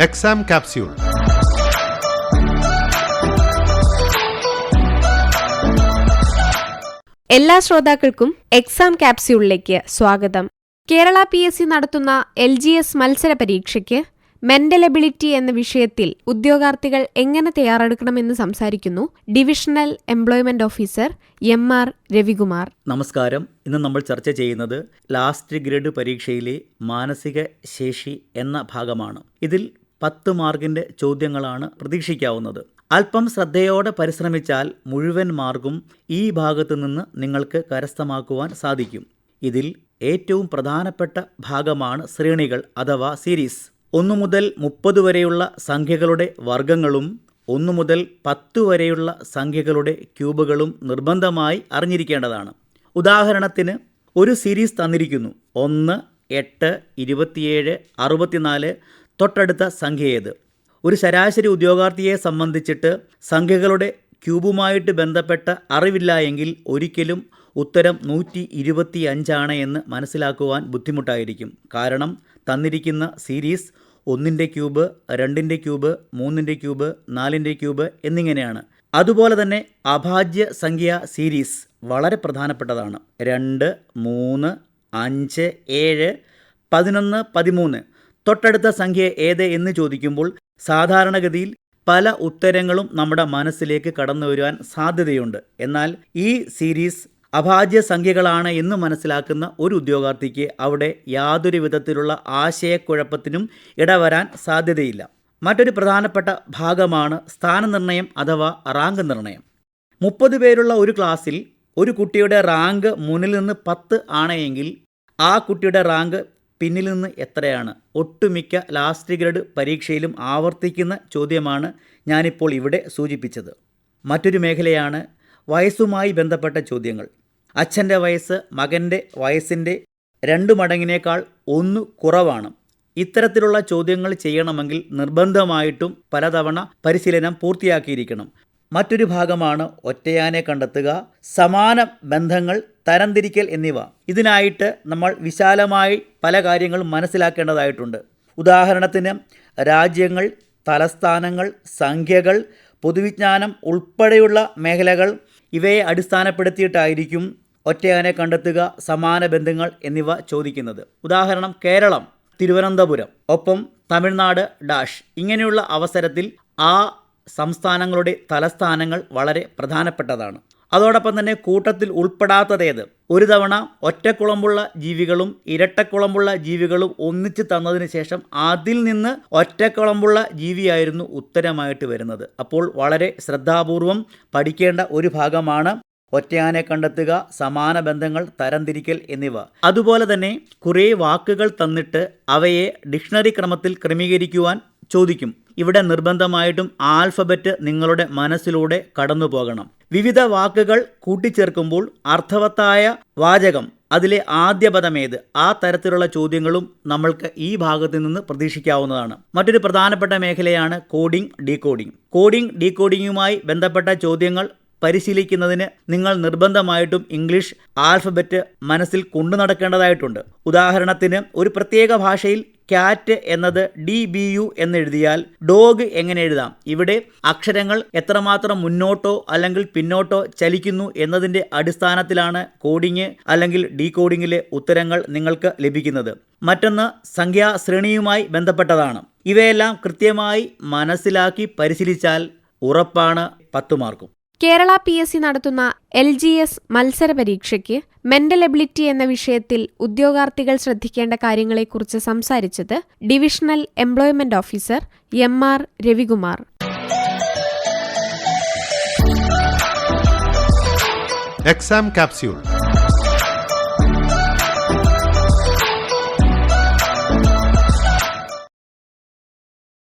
Exam capsule. എല്ലാ ശ്രോതാക്കൾക്കും exam കാപ്സ്യൂളിലേക്ക് സ്വാഗതം. കേരള PSC നടത്തുന്ന LGS മത്സര പരീക്ഷയ്ക്ക് മെന്റൽ എബിലിറ്റി എന്ന വിഷയത്തിൽ ഉദ്യോഗാർത്ഥികൾ എങ്ങനെ തയ്യാറെടുക്കണമെന്ന് സംസാരിക്കുന്നു divisional employment officer MR Ravikumar. നമസ്കാരം. ഇന്ന് നമ്മൾ ചർച്ച ചെയ്യുന്നത് ലാസ്റ്റ് ഗ്രേഡ് പരീക്ഷയിലെ മാനസിക ശേഷി എന്ന ഭാഗമാണ്. ഇതിൽ 10 മാർക്കിൻ്റെ ചോദ്യങ്ങളാണ് പ്രതീക്ഷിക്കാവുന്നത്. അല്പം ശ്രദ്ധയോടെ പരിശ്രമിച്ചാൽ മുഴുവൻ മാർക്കും ഈ ഭാഗത്തു നിന്ന് നിങ്ങൾക്ക് കരസ്ഥമാക്കുവാൻ സാധിക്കും. ഇതിൽ ഏറ്റവും പ്രധാനപ്പെട്ട ഭാഗമാണ് ശ്രേണികൾ അഥവാ സീരീസ്. 1 മുതൽ 30 വരെയുള്ള സംഖ്യകളുടെ വർഗങ്ങളും 1 മുതൽ 10 വരെയുള്ള സംഖ്യകളുടെ ക്യൂബുകളും നിർബന്ധമായി അറിഞ്ഞിരിക്കേണ്ടതാണ്. ഉദാഹരണത്തിന് ഒരു സീരീസ് തന്നിരിക്കുന്നു. 1, 8, 27, 64. തൊട്ടടുത്ത സംഖ്യ ഏത്? ഒരു ശരാശരി ഉദ്യോഗാർത്ഥിയെ സംബന്ധിച്ചിട്ട് സംഖ്യകളുടെ ക്യൂബുമായിട്ട് ബന്ധപ്പെട്ട അറിവില്ല എങ്കിൽ ഒരിക്കലും ഉത്തരം 125 എന്ന് മനസ്സിലാക്കുവാൻ ബുദ്ധിമുട്ടായിരിക്കും. കാരണം തന്നിരിക്കുന്ന സീരീസ് 1ൻ്റെ ക്യൂബ്, 2ൻ്റെ ക്യൂബ്, 3ൻ്റെ ക്യൂബ്, 4ൻ്റെ ക്യൂബ് എന്നിങ്ങനെയാണ്. അതുപോലെ തന്നെ അഭാജ്യ സംഖ്യ സീരീസ് വളരെ പ്രധാനപ്പെട്ടതാണ്. 2, 3, 5, 7, 11, 13. തൊട്ടടുത്ത സംഖ്യ ഏത് എന്ന് ചോദിക്കുമ്പോൾ സാധാരണഗതിയിൽ പല ഉത്തരങ്ങളും നമ്മുടെ മനസ്സിലേക്ക് കടന്നു വരുവാൻ സാധ്യതയുണ്ട്. എന്നാൽ ഈ സീരീസ് അഭാജ്യ സംഖ്യകളാണ് എന്ന് മനസ്സിലാക്കുന്ന ഒരു ഉദ്യോഗാർത്ഥിക്ക് അവിടെ യാതൊരു വിധത്തിലുള്ള ആശയക്കുഴപ്പത്തിനും ഇടവരാൻ സാധ്യതയില്ല. മറ്റൊരു പ്രധാനപ്പെട്ട ഭാഗമാണ് സ്ഥാനനിർണയം അഥവാ റാങ്ക് നിർണയം. 30 പേരുള്ള ഒരു ക്ലാസ്സിൽ ഒരു കുട്ടിയുടെ റാങ്ക് മുന്നിൽ നിന്ന് 10 ആണെങ്കിൽ ആ കുട്ടിയുടെ റാങ്ക് പിന്നിൽ നിന്ന് എത്രയാണ്? ഒട്ടുമിക്ക ലാസ്റ്റ് ഗ്രേഡ് പരീക്ഷയിലും ആവർത്തിക്കുന്ന ചോദ്യമാണ് ഞാനിപ്പോൾ ഇവിടെ സൂചിപ്പിച്ചത്. മറ്റൊരു മേഖലയാണ് വയസ്സുമായി ബന്ധപ്പെട്ട ചോദ്യങ്ങൾ. അച്ഛൻ്റെ വയസ്സ് മകൻ്റെ വയസ്സിൻ്റെ 2 മടങ്ങിനേക്കാൾ 1 കുറവാണ്. ഇത്തരത്തിലുള്ള ചോദ്യങ്ങൾ ചെയ്യണമെങ്കിൽ നിർബന്ധമായിട്ടും പലതവണ പരിശീലനം പൂർത്തിയാക്കിയിരിക്കണം. മറ്റൊരു ഭാഗമാണ് ഒറ്റയാനെ കണ്ടെത്തുക, സമാന ബന്ധങ്ങൾ തരംതിരിക്കൽ എന്നിവ. ഇതിനായിട്ട് നമ്മൾ വിശാലമായി പല കാര്യങ്ങളും മനസ്സിലാക്കേണ്ടതായിട്ടുണ്ട്. ഉദാഹരണത്തിന് രാജ്യങ്ങൾ, തലസ്ഥാനങ്ങൾ, സംഖ്യകൾ, പൊതുവിജ്ഞാനം ഉൾപ്പെടെയുള്ള മേഖലകൾ ഇവയെ അടിസ്ഥാനപ്പെടുത്തിയിട്ടായിരിക്കും ഒറ്റയാനെ കണ്ടെത്തുക, സമാന ബന്ധങ്ങൾ എന്നിവ ചോദിക്കുന്നത്. ഉദാഹരണം കേരളം, തിരുവനന്തപുരം, ഒപ്പം തമിഴ്നാട് ഡാഷ്. ഇങ്ങനെയുള്ള അവസരത്തിൽ ആ സംസ്ഥാനങ്ങളുടെ തലസ്ഥാനങ്ങൾ വളരെ പ്രധാനപ്പെട്ടതാണ്. അതോടൊപ്പം തന്നെ കൂട്ടത്തിൽ ഉൾപ്പെടാത്തതേത്? ഒരു തവണ ഒറ്റക്കുളമ്പുള്ള ജീവികളും ഇരട്ടക്കുളമ്പുള്ള ജീവികളും ഒന്നിച്ച് തന്നതിന് ശേഷം അതിൽ നിന്ന് ഒറ്റക്കുളമ്പുള്ള ജീവിയായിരുന്നു ഉത്തരമായിട്ട് വരുന്നത്. അപ്പോൾ വളരെ ശ്രദ്ധാപൂർവം പഠിക്കേണ്ട ഒരു ഭാഗമാണ് ഒറ്റയാനെ കണ്ടെത്തുക, സമാന ബന്ധങ്ങൾ തരംതിരിക്കൽ എന്നിവ. അതുപോലെ തന്നെ കുറേ വാക്കുകൾ തന്നിട്ട് അവയെ ഡിക്ഷണറി ക്രമത്തിൽ ക്രമീകരിക്കുവാൻ ചോദിക്കും. ഇവിടെ നിർബന്ധമായിട്ടും ആൽഫബറ്റ് നിങ്ങളുടെ മനസ്സിലൂടെ കടന്നു പോകണം. വിവിധ വാക്കുകൾ കൂട്ടിച്ചേർക്കുമ്പോൾ അർത്ഥവത്തായ വാചകം, അതിലെ ആദ്യ പദമേത്? ആ തരത്തിലുള്ള ചോദ്യങ്ങളും നമ്മൾക്ക് ഈ ഭാഗത്തു നിന്ന് പ്രതീക്ഷിക്കാവുന്നതാണ്. മറ്റൊരു പ്രധാനപ്പെട്ട മേഖലയാണ് കോഡിംഗ്, ഡീകോഡിംഗ്. കോഡിംഗ്, ഡീകോഡിങ്ങുമായി ബന്ധപ്പെട്ട ചോദ്യങ്ങൾ പരിശീലിക്കുന്നതിന് നിങ്ങൾ നിർബന്ധമായിട്ടും ഇംഗ്ലീഷ് ആൽഫബറ്റ് മനസ്സിൽ കൊണ്ടു നടക്കേണ്ടതായിട്ടുണ്ട്. ഉദാഹരണത്തിന് ഒരു പ്രത്യേക ഭാഷയിൽ ക്യാറ്റ് എന്നത് DBU എന്നെഴുതിയാൽ ഡോഗ് എങ്ങനെ എഴുതാം? ഇവിടെ അക്ഷരങ്ങൾ എത്രമാത്രം മുന്നോട്ടോ അല്ലെങ്കിൽ പിന്നോട്ടോ ചലിക്കുന്നു എന്നതിൻ്റെ അടിസ്ഥാനത്തിലാണ് കോഡിംഗ് അല്ലെങ്കിൽ ഡീകോഡിങ്ങിലെ ഉത്തരങ്ങൾ നിങ്ങൾക്ക് ലഭിക്കുന്നത്. മറ്റൊന്ന് സംഖ്യാശ്രേണിയുമായി ബന്ധപ്പെട്ടതാണ്. ഇവയെല്ലാം കൃത്യമായി മനസ്സിലാക്കി പരിശീലിച്ചാൽ ഉറപ്പാണ് 10 മാർക്കും. കേരള PSC നടത്തുന്ന LGS മത്സര പരീക്ഷയ്ക്ക് മെന്റൽ എബിലിറ്റി എന്ന വിഷയത്തിൽ ഉദ്യോഗാർത്ഥികൾ ശ്രദ്ധിക്കേണ്ട കാര്യങ്ങളെക്കുറിച്ച് സംസാരിച്ചത് divisional employment officer MR Ravikumar. Exam capsule.